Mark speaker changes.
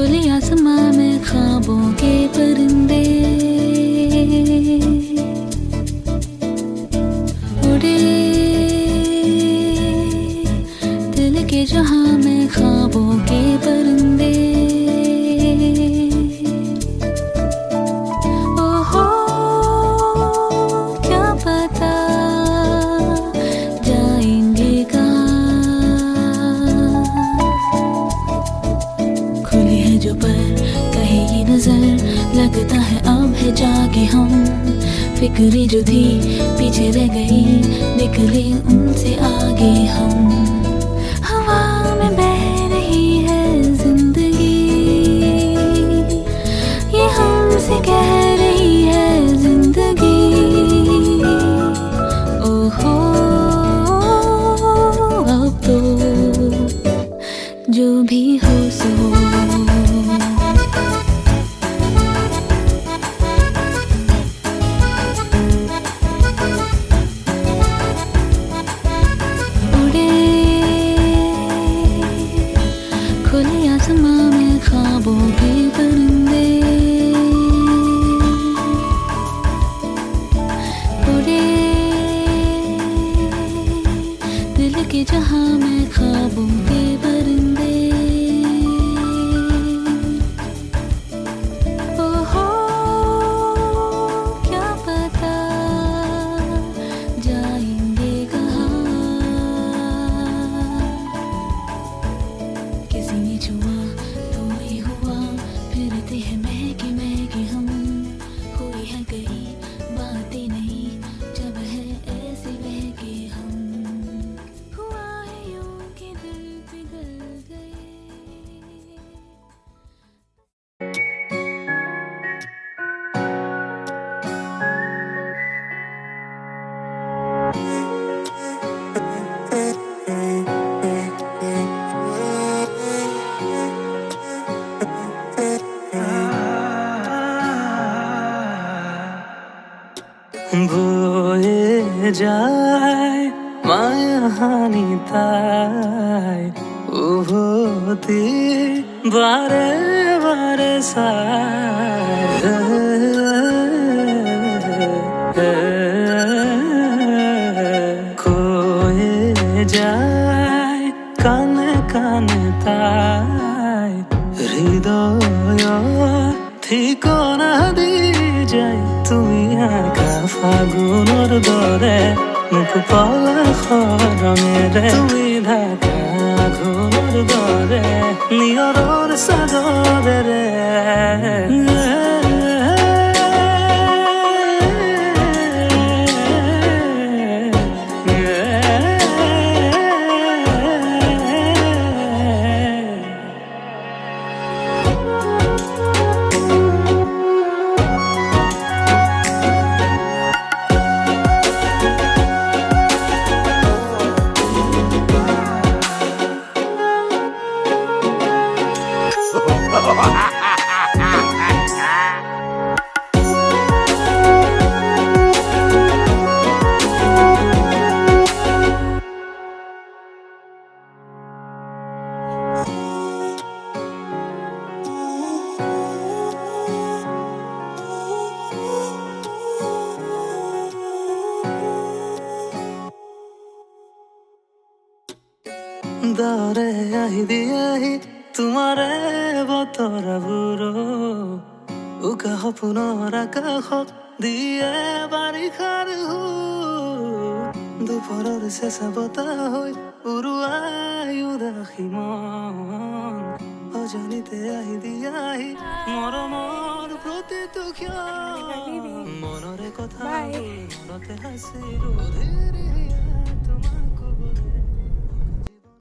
Speaker 1: खुले आसमां में ख्वाबों के परिंदे उड़े, दिल के जहां में ख्वाबों के परिंदे। ओहो क्या पता जाएंगे कहाँ। खुली है जो पर कहे ये नजर, लगता है अब है जागे हम। फिक्रें जो थी पीछे रह गई, निकले उनसे आगे हम। हवा में बह रही है जिंदगी, ये हमसे कह रही है जिंदगी। ओहो अब तो जो भी हो सो। आसमां में ख्वाबों के परिंदे उड़े, दिल के जहां में ख्वाबों के परिंदे। ओहो क्या पता जाएंगे कहाँ। किसी ने छुआ तो ही हुआ, फिरते हैं महके महके हम। हुई है गई बातें नहीं, जब है ऐसे बहके हम। हुआ है यूं कि दिल पिघल गए।
Speaker 2: বয়ে যায় মায়াহানি তাই উভতি বারে বারে কয়ে যায় কানে কানে তাই হৃদয় ঠিকনা দি যাই। তুমি একা ফাগুনৰ দৰে মোক পলাশৰে, তুমি ঢাকা ঘৰৰ দৰে নিয়ৰৰ চাদৰেৰে। দৰে আহি দিয়েহি তোমাৰে বতৰা বোৰো, উকা সপোনৰ আকাশত দিয়ে বাৰিষাৰ দুপৰৰ চেঁচা বতাহ হৈ উৰুৱাই উদাসী মন। অজানিতে আহি দিয়াহি মৰমৰ প্ৰতিটো ক্ষণ, মনৰে কথা মনতে হাচিৰো।